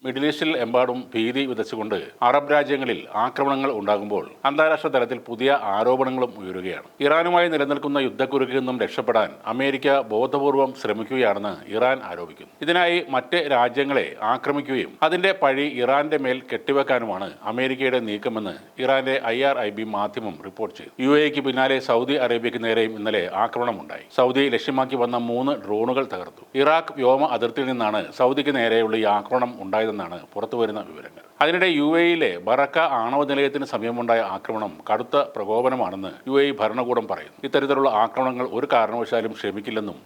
Middle ഈസ്റ്റിൽ എമ്പാടും ഭീതി വിതച്ചുകൊണ്ട് അറബ് രാജ്യങ്ങളിൽ ആക്രമണങ്ങൾ ഉണ്ടാകുമ്പോൾ അന്താരാഷ്ട്ര തലത്തിൽ പുതിയ ആരോപണങ്ങളും ഉയരുകയാണ്. ഇറാനുമായി നിലനിൽക്കുന്ന യുദ്ധക്കുരുക്കിൽ നിന്നും രക്ഷപ്പെടാൻ അമേരിക്ക ബോധപൂർവം ശ്രമിക്കുകയാണെന്ന് ഇറാൻ ആരോപിക്കുന്നു. ഇതിനായി മറ്റ് രാജ്യങ്ങളെ ആക്രമിക്കുകയും അതിന്റെ പഴി ഇറാന്റെ മേൽ കെട്ടിവെക്കാനുമാണ് അമേരിക്കയുടെ നീക്കമെന്ന് ഇറാന്റെ IRIB മാധ്യമം റിപ്പോർട്ട് ചെയ്തു. UAEക്ക് പിന്നാലെ സൗദി അറേബ്യയ്ക്ക് നേരെയും ഇന്നലെ ആക്രമണമുണ്ടായി. സൗദി ലക്ഷ്യമാക്കി വന്ന 3 ഡ്രോണുകൾ തകർത്തു. ഇറാഖ് വ്യോമ അതിർത്തിയിൽ നിന്നാണ് സൗദിക്ക് നേരെയുള്ള ഈ ആക്രമണം ഉണ്ടായതെന്നാണ് പുറത്തുവരുന്ന വിവരങ്ങൾ. അതിനിടെ UAEയിലെ ബറക്ക ആണവ നിലയത്തിന് സമീപമുണ്ടായ ആക്രമണം കടുത്ത പ്രകോപനമാണെന്ന് UAE ഭരണകൂടം പറയുന്നു. ഇത്തരത്തിലുള്ള ആക്രമണങ്ങൾ ഒരു കാരണവശാലും ക്ഷമിക്കില്ലെന്നും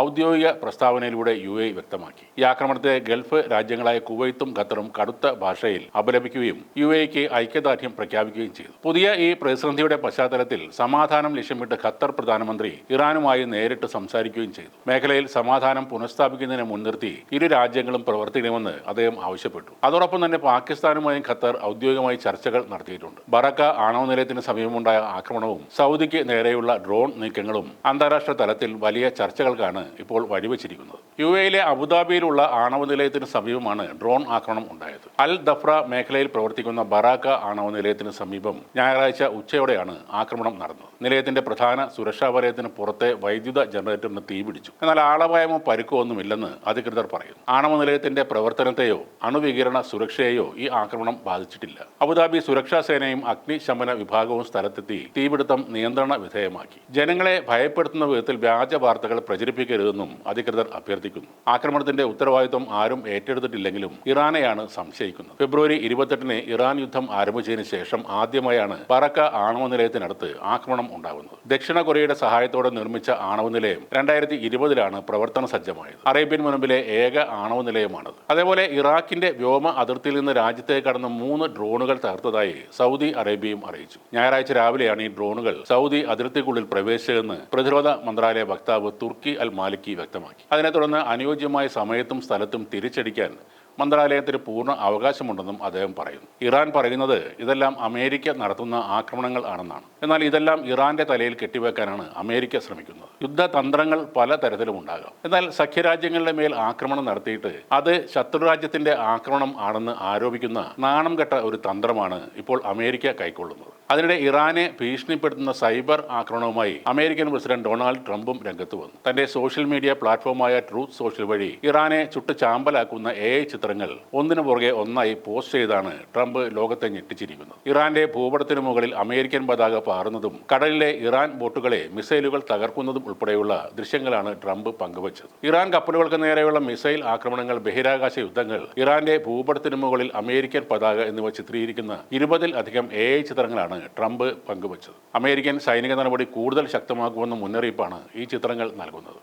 ഔദ്യോഗിക പ്രസ്താവനയിലൂടെ UAE വ്യക്തമാക്കി. ഈ ആക്രമണത്തെ ഗൾഫ് രാജ്യങ്ങളായ കുവൈത്തും ഖത്തറും കടുത്ത ഭാഷയിൽ അപലപിക്കുകയും UAEക്ക് ഐക്യദാർഢ്യം പ്രഖ്യാപിക്കുകയും ചെയ്തു. പുതിയ ഈ പ്രതിസന്ധിയുടെ പശ്ചാത്തലത്തിൽ സമാധാനം ലക്ഷ്യമിട്ട് ഖത്തർ പ്രധാനമന്ത്രി ഇറാനുമായി നേരിട്ട് സംസാരിക്കുകയും ചെയ്തു. മേഖലയിൽ സമാധാനം പുനഃസ്ഥാപിക്കുന്നതിനെ മുൻനിർത്തി ഇരു രാജ്യങ്ങളും പ്രവർത്തിക്കണമെന്ന് അദ്ദേഹം ആവശ്യപ്പെട്ടു. അതോടൊപ്പം തന്നെ പാകിസ്ഥാനുമായും ഖത്തർ ഔദ്യോഗികമായി ചർച്ചകൾ നടത്തിയിട്ടുണ്ട്. ബറക്ക ആണവ നിലയത്തിന് സമീപമുണ്ടായ ആക്രമണവും സൗദിക്ക് നേരെയുള്ള ഡ്രോൺ നീക്കങ്ങളും അന്താരാഷ്ട്ര തലത്തിൽ വലിയ ചർച്ചകൾക്കാണ് ഇപ്പോൾ വഴിവെച്ചിരിക്കുന്നത്. UAEയിലെ അബുദാബിയിലുള്ള ആണവ നിലയത്തിന് സമീപമാണ് ഡ്രോൺ ആക്രമണം ഉണ്ടായത്. അൽ ദഫ്ര മേഖലയിൽ പ്രവർത്തിക്കുന്ന ബറാക്ക ആണവ നിലയത്തിന് സമീപം ഞായറാഴ്ച ഉച്ചയോടെയാണ് ആക്രമണം നടന്നത്. നിലയത്തിന്റെ പ്രധാന സുരക്ഷാ വലയത്തിന് പുറത്തെ വൈദ്യുത ജനറേറ്ററിന് തീപിടിച്ചു. എന്നാൽ ആളപായമോ പരിക്കോ ഒന്നുമില്ലെന്ന് അധികൃതർ പറയുന്നു. ആണവ നിലയത്തിന്റെ പ്രവർത്തനത്തെയോ അണുവികിരണ സുരക്ഷയെയോ ഈ ആക്രമണം ബാധിച്ചിട്ടില്ല. അബുദാബി സുരക്ഷാ സേനയും അഗ്നിശമന വിഭാഗവും സ്ഥലത്തെത്തി തീപിടുത്തം നിയന്ത്രണ വിധേയമാക്കി. ജനങ്ങളെ ഭയപ്പെടുത്തുന്ന വിധത്തിൽ വ്യാജ വാർത്തകൾ പ്രചരിപ്പിക്കരുതെന്നും അധികൃതർ അഭ്യർത്ഥിക്കുന്നു. ആക്രമണത്തിന്റെ ഉത്തരവാദിത്വം ആരും ഏറ്റെടുത്തിട്ടില്ലെങ്കിലും ഇറാനെയാണ് സംശയിക്കുന്നത്. ഫെബ്രുവരി 28-ന് ഇറാൻ യുദ്ധം ആരംഭിച്ചതിന് ശേഷം ആദ്യമായാണ് ബറക്ക ആണവ നിലയത്തിനടുത്ത് ആക്രമണം ഉണ്ടാകുന്നത്. ദക്ഷിണ കൊറിയയുടെ സഹായത്തോടെ നിർമ്മിച്ച ആണവ നിലയം 2020-ലാണ് പ്രവർത്തന സജ്ജമായത്. അറേബ്യൻ മുനമ്പിലെ ഏക ആണവ നിലയമാണത്. അതേപോലെ ഇറാഖിന്റെ വ്യോമ അതിർത്തിയിൽ നിന്ന് രാജ്യത്തേക്ക് കടന്ന 3 ഡ്രോണുകൾ തകർത്തതായി സൗദി അറേബ്യയും അറിയിച്ചു. ഞായറാഴ്ച രാവിലെയാണ് ഈ ഡ്രോണുകൾ സൗദി അതിർത്തിക്കുള്ളിൽ പ്രവേശിച്ചതെന്ന് പ്രതിരോധ മന്ത്രാലയ വക്താവ് തുർക്കി അൽ മാലിക്കി വ്യക്തമാക്കി. അതിനെ തുടർന്ന് അനുയോജ്യമായ സമയത്തും സ്ഥലത്തും തിരിച്ചടിക്കാൻ മന്ത്രാലയത്തിന് പൂർണ്ണ അവകാശമുണ്ടെന്നും അദ്ദേഹം പറയുന്നു. ഇറാൻ പറയുന്നത് ഇതെല്ലാം അമേരിക്ക നടത്തുന്ന ആക്രമണങ്ങൾ ആണെന്നാണ്. എന്നാൽ ഇതെല്ലാം ഇറാന്റെ തലയിൽ കെട്ടിവെക്കാനാണ് അമേരിക്ക ശ്രമിക്കുന്നത്. യുദ്ധതന്ത്രങ്ങൾ പല തരത്തിലും ഉണ്ടാകാം. എന്നാൽ സഖ്യരാജ്യങ്ങളുടെ മേൽ ആക്രമണം നടത്തിയിട്ട് അത് ശത്രുരാജ്യത്തിന്റെ ആക്രമണം ആണെന്ന് ആരോപിക്കുന്ന നാണം കെട്ട ഒരു തന്ത്രമാണ് ഇപ്പോൾ അമേരിക്ക കൈക്കൊള്ളുന്നത്. അതിനിടെ ഇറാനെ ഭീഷണിപ്പെടുത്തുന്ന സൈബർ ആക്രമണവുമായി അമേരിക്കൻ പ്രസിഡന്റ് ഡൊണാൾഡ് ട്രംപും രംഗത്ത് വന്നു. തന്റെ സോഷ്യൽ മീഡിയ പ്ലാറ്റ്ഫോമായ ട്രൂത്ത് സോഷ്യൽ വഴി ഇറാനെ ചുട്ട് ചാമ്പലാക്കുന്ന AI ചിത്രങ്ങൾ ഒന്നിനു പുറകെ ഒന്നായി പോസ്റ്റ് ചെയ്താണ് ട്രംപ് ലോകത്തെ ഞെട്ടിച്ചിരിക്കുന്നത്. ഇറാന്റെ ഭൂപടത്തിനു മുകളിൽ അമേരിക്കൻ പതാക പാറുന്നതും കടലിലെ ഇറാൻ ബോട്ടുകളെ മിസൈലുകൾ തകർക്കുന്നതും ഉൾപ്പെടെയുള്ള ദൃശ്യങ്ങളാണ് ട്രംപ് പങ്കുവച്ചത്. ഇറാൻ കപ്പലുകൾക്ക് നേരെയുള്ള മിസൈൽ ആക്രമണങ്ങൾ, ബഹിരാകാശ യുദ്ധങ്ങൾ, ഇറാന്റെ ഭൂപടത്തിനു മുകളിൽ അമേരിക്കൻ പതാക എന്നിവ ചിത്രീകരിക്കുന്ന 20-ൽ-അധികം AI ചിത്രങ്ങളാണ് ട്രംപ് പങ്കുവച്ചത്. അമേരിക്കൻ സൈനിക നടപടി കൂടുതൽ ശക്തമാക്കുമെന്ന മുന്നറിയിപ്പാണ് ഈ ചിത്രങ്ങൾ നൽകുന്നത്.